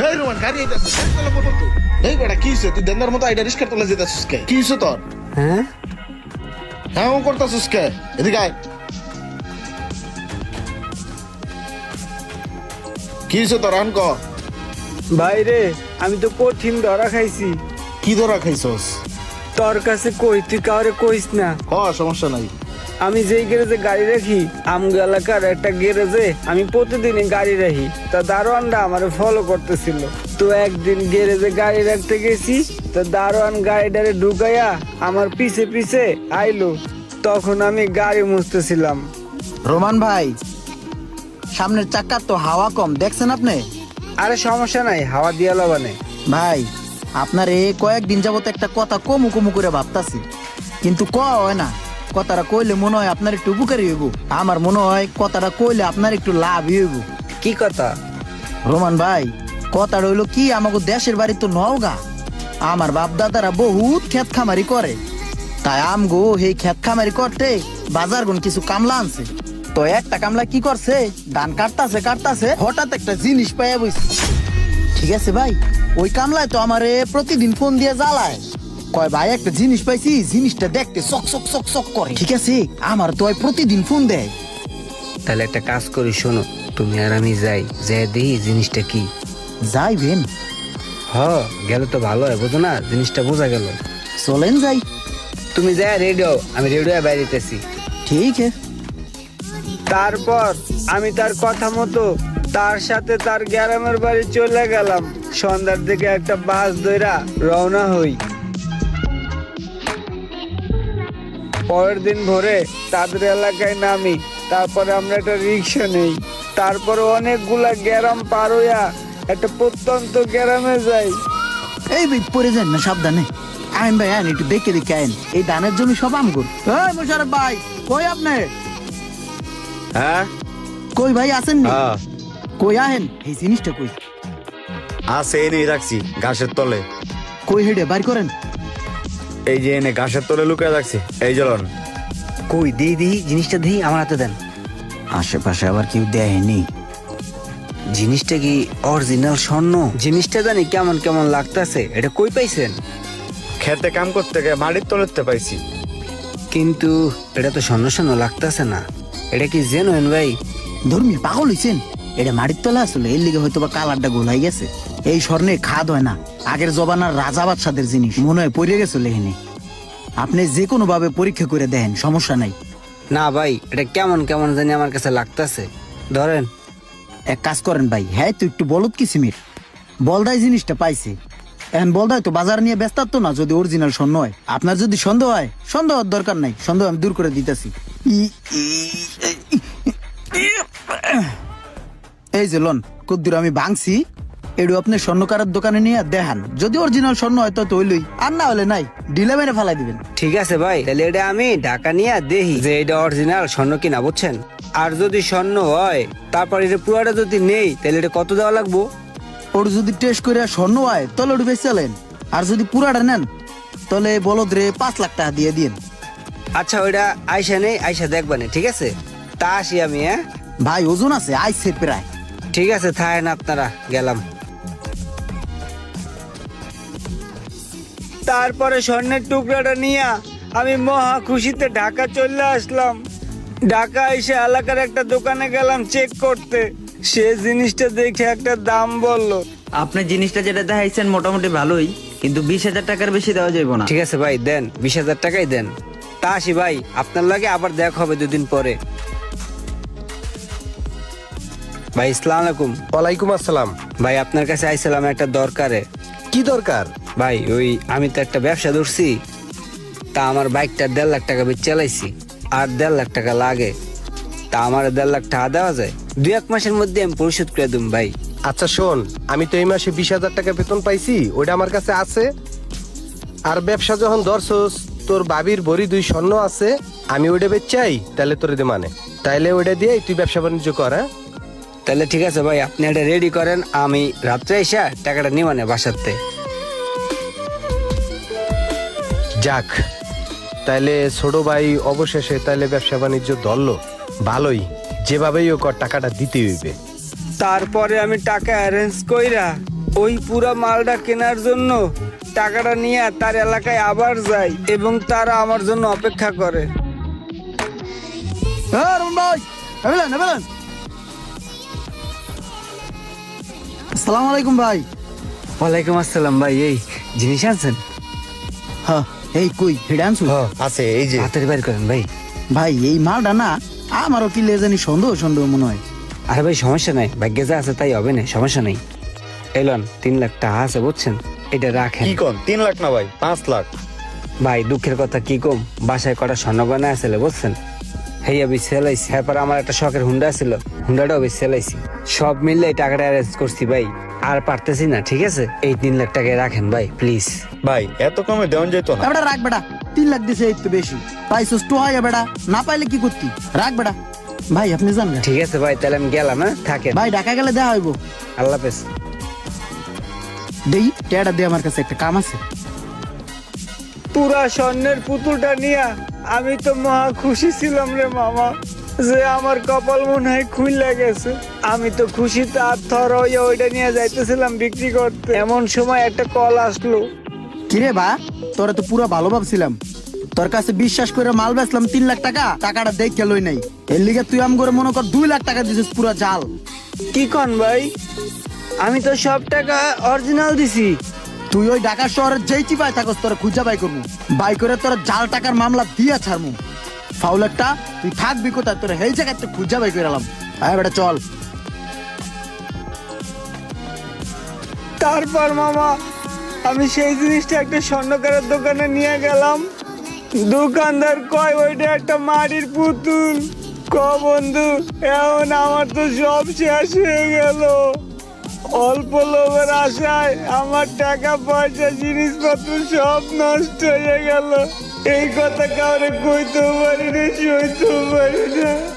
এই রোমান গাড়ি আইতাছে চলো বলো তো। এই বেটা কি হইছে? তুই দেন্দার মতো আইডা রিস্কার তোলা যেতাছিস কে? কি হইছে তোর? হ্যাঁ হ্যাঁ ও করতাছিস কে? এদিকে আয়। কি হইছে তোর? আন ক। বাইরে আমি তো কঠিন ধরা খাইছি। কি ধরা খাইছস? তোর কাছে কই, তুই কাউরে কইস না। হ সমস্যা নাই। আমি যেই গ্যারেজে গাড়ি রাখি আমগো এলাকার একটা গ্যারেজে আমি প্রতিদিনই গাড়ি রাখি। তা দারোয়ানরা আমারে ফলো করতেছিল। তো একদিন গ্যারেজে গাড়ি রাখতে গেছি, তো দারোয়ান গাড়িটারে ঢুকাইয়া আমার পিছে পিছে আইলো। তখন আমি গাড়ি মুছতেছিলাম। রোমান ভাই, সামনের চাকা তো হাওয়া কম, দেখছেন আপনি? আরে সমস্যা নাই, হাওয়া দিয়া লবানে। ভাই, আপনার এই কয়েকদিন যাবত একটা কথা কমু কমু করে ভাবতাছি, কিন্তু হয় না। কথাটা কইলে মনে হয় আপনার একটু উপকারী হইব। আমার মনে হয় কথাটা কইলে আপনার একটু লাভ হইব। কি কথা? রোমান ভাই, কথাটা হইলো কি, আমাকে দেশের বাড়ি তো নওগাঁ। আমার বাপ দাদারা বহুত ক্ষেত খামারি করে, তাই আমগো এই ক্ষেত খামারি করতে বাজার গুন কিছু কামলা আনছে। তো একটা কামলা কি করছে, ধান কাটতাছে হঠাৎ একটা জিনিস পাইয়া বইছে। ঠিক আছে ভাই, ওই কামলায় তো আমারে প্রতিদিন ফোন দিয়ে জ্বালায়, কয় ভাই একটা জিনিস পাইছি, জিনিসটা দেখতে চক চক চক চক করে। ঠিক আছে, আমার তো প্রতিদিন ফোন দেয়। তাহলে একটা কাজ করি, শোনো, তুমি আর আমি যাই, যাই দেখি জিনিসটা কি। যাইবেন? হ, গেলে তো ভালো হয়, বুঝো না, জিনিসটা বোঝা গেল। চলেন যাই। তুমি যাই রেডিও, আমি রেডিও বাইরেতেছি। ঠিক আছে। তারপর আমি তার কথা মতো তার সাথে তার গ্রামের বাড়ি চলে গেলাম। সন্ধ্যার দিকে একটা বাস ধইরা রওনা হই। পরের দিন ভোরে তাদের এলাকায় নামি। তারপরে আমরা একটা রিক্সা নেই। তারপরে অনেকগুলা গ্রাম পার হইয়া একটা প্রত্যন্ত গ্রামে যাই। এই ভাই পরে যান না, সাবধানে আইন ভাই, আইন একটু দেখে দেখে আইন। এই ধানের জমি সব আমগুর। এই মোশারফ ভাই, কই আপনি? হ্যাঁ কই ভাই আছেন নি? হ্যাঁ কই আহেন, এই জিনিসটা কই? আছে, এনে রাখছি ঘাসের তলে। কই হেডে বাইর করেন। এই যে এনে ঘাসের তলে লুকিয়ে রাখছি, এই চলন। কই দিই দিই জিনিসটা দিই, আমার হাতে দেন। আশেপাশে আবার কেউ দেয়নি। জিনিসটা কি অরিজিনাল স্বর্ণ? জিনিসটা জানি কেমন কেমন লাগতেছে, এটা কই পাইছেন? খেতে কাম করতে গিয়ে মাটির তলেতে পাইছি। কিন্তু এটা তো স্বর্ণ স্বর্ণ লাগতেছে না। এটা কি জেনুইন ভাই? ধর্মী পাগল হইছেন? এটা মাটির তলা আসলে, এর লিগে হয়তো বা কালারটা গোলাই গেছে। এই স্বর্ণে খাদ হয় না, আগের জবানার রাজা বাদশাদের জিনিস মনে হয় পড়ে গেছে লেহেনে। আপনি যে কোনো ভাবে পরীক্ষা করে দেন, সমস্যা নাই। না ভাই, এটা কেমন কেমন জানি আমার কাছে লাগতেছে। ধরেন। এক কাজ করেন ভাই, হ্যাঁ তো একটু বলত কিসিমের বলদাই জিনিসটা পাইছে। এখন বলদাই তো বাজার নিয়ে ব্যস্ত তো না, যদি অরিজিনাল স্বর্ণ হয়। আপনার যদি সন্দেহ হয়, সন্দেহ হওয়ার দরকার নাই, সন্দেহ আমি দূর করে দিতেছি। এই যে লন কদ্দুর আমি ভাঙছি, এডু আপনি স্বর্ণকারের দোকানে নিয়ে দেখান। যদি অরিজিনাল স্বর্ণ হয় তো হইলই, আর না হলে নাই, ডিলে মেরে ফেলাই দিবেন। ঠিক আছে ভাই, তাহলে এটা আমি ঢাকা নিয়ে দেখি যে এটা অরিজিনাল স্বর্ণ কিনা, বুঝছেন? আর যদি স্বর্ণ হয়, তারপর এটা পুরাটা যদি নেই, তাহলে এটা কত দেওয়া লাগবো? ওর যদি টেস্ট করে স্বর্ণ হয় তাহলে ওটা বেশি চালেন, আর যদি পুরাটা নেন তাহলে বলদ রে 5 লাখ টাকা দিয়ে দিন। আচ্ছা, ওইটা আইসা নেই, আইসা দেখবানে, ঠিক আছে? তা আসি আমি, হ্যাঁ ভাই ওজন আছে, আইছে প্রায়। ঠিক আছে, থাকেন আপনারা, গেলাম। তারপরে স্বর্ণের টুকরাটা নিয়ে আমি মহা খুশিতে ঢাকা চলে আসলাম। ঢাকা এসে এলাকার একটা দোকানে গেলাম চেক করতে। সে জিনিসটা দেখে একটা দাম বললো। আপনি জিনিসটা যেটা দেখাইছেন মোটামুটি ভালোই, কিন্তু 20,000 টাকার বেশি দেওয়া যাবে না। ঠিক আছে ভাই, দেন 20,000 টাকাই দেন। তা আসি ভাই, আপনার লাগে আবার দেখা হবে 2 দিন পরে। ভাই আসসালামু আলাইকুম। ওয়ালাইকুম আসসালাম। ভাই আপনার কাছে আইছিলাম একটা দরকারে। কি দরকার? ভাই ওই আমি তো একটা ব্যবসা ধরছি, তা আমার বাইকটা 1.5 লাখ টাকা বেচে চালাইছি, আর 1.5 লাখ টাকা লাগে। তা আমার 1.5 লাখ টাকা দেওয়া যায়? 2-1 মাসের মধ্যে আমি পরিশোধ করে দিম ভাই। আচ্ছা শোন, আমি তো এই মাসে 20,000 টাকা বেতন পাইছি, ওইটা আমার কাছে আছে। আর ব্যবসা যখন ধরছস, তোর বাবির ভরি 2 স্বর্ণ আছে, আমি ওইটা বেচাই, তাহলে তোর দে মানে, তাইলে ওইটা দিয়ে তুই ব্যবসা বাণিজ্য কর। হ্যাঁ তাহলে ঠিক আছে ভাই, আপনি এটা রেডি করেন, আমি রাত্রে এসে টাকাটা নিবানে বাসাতে। যাক, তাইলে ছোট ভাই অবশেষে তাইলে ব্যবসা বাণিজ্য ধরলো, ভালোই। যেভাবেই ও কর টাকাটা দিতে হইবে। তারপরে আমি টাকা অ্যারেঞ্জ কইরা ওই পুরা মালটা কেনার জন্য টাকাটা নিয়ে তার এলাকায় আবার যাই এবং তারা আমার জন্য অপেক্ষা করে। হ্যাঁ রমন ভাই, এবেলেন এবেলেন। আসসালামু আলাইকুম ভাই। ওয়ালাইকুম আসসালাম ভাই, এই জিনিস আনছেন? হ্যাঁ, এই কই হেডে আনছু? আছে এই যে। হাতের বাইর করেন ভাই। ভাই এই মালটা না আমারও কি লেজানি সন্দেহ সন্দেহ মনে হয়। আরে ভাই সমস্যা নাই, ভাগ্যে যা আছে তাই হবে না, সমস্যা নাই। এলন 3 লাখ টাকা আছে বুঝছেন, এটা রাখেন। কি কোন 3 লাখ না ভাই, 5 লাখ। ভাই দুঃখের কথা কি কম, বাসায় কটা স্বর্ণ গয়না আসলে বুঝছেন, হেয়া বি সেলাইছি। এরপর আমার একটা শখের হুন্ডা ছিল, হুন্ডাটাও বেশ সেলাইছি। সব মিললে এই টাকাটা অ্যারেঞ্জ করছি ভাই, আর পারতেছি না। ঠিক আছে, এই 3 লাখ টাকায় রাখেন ভাই প্লিজ। ভাই এত কমে দেওয়া যেত না। বেটা রাখ বেটা, 3 লাখ দিছে এই তো বেশি পাইছস তো হয় বেটা, না পাইলে কি করতি? রাখ বেটা। ভাই আপনি জান না। ঠিক আছে ভাই, তাহলে আমি গেলাম, হ্যাঁ থাকেন। ভাই ঢাকা গেলে দেখা হইব। আল্লাহ হাফেজ। দেই টেডা দে, আমার কাছে একটা কাম আছে। পুরা স্বর্ণের পুতুলটা নিয়ে আমি তো মহা খুশি ছিলাম রে মামা, যে আমার কপাল মনে হয় খুইলা গেছে। আমি তো খুশিতে আর থর হইয়া ওইটা নিয়ে যাইতেছিলাম বিক্রি করতে, এমন সময় একটা কল আসলো। কিরে বা, তোরা তো পুরো ভালো ভাবছিলাম, তোর কাছে বিশ্বাস করে মাল বেচলাম 3 লাখ টাকা, টাকাটা দেখে লই নাই। এর লিগে তুই আম করে মনে কর 2 লাখ টাকা দিছিস পুরো জাল। কি কন ভাই, আমি তো সব টাকা অরিজিনাল দিছি। তুই ওই ঢাকা শহরের যেই চিপায় থাকস তোরা খুঁজা বাই করবো, বাই করে তোরা জাল টাকার মামলা দিয়া ছাড়মু। ফাউল একটা তুই থাকবি কোথায়, তোরা এই জায়গাতে খুঁজা বাই করে এলাম। আয় বেটা চল। তারপর মামা আমি সেই জিনিসটা একটা স্বর্ণকারের দোকানে নিয়ে গেলাম। দোকানদার কয় ওইটা একটা মাটির পুতুল। বন্ধু, এখন আমার তো সব শেষ হয়ে গেল। অল্প লোভের আশায় আমার টাকা পয়সা জিনিসপত্র সব নষ্ট হয়ে গেল। এই কথা কাউরে কইতেও পারি না, সইতেও পারি না।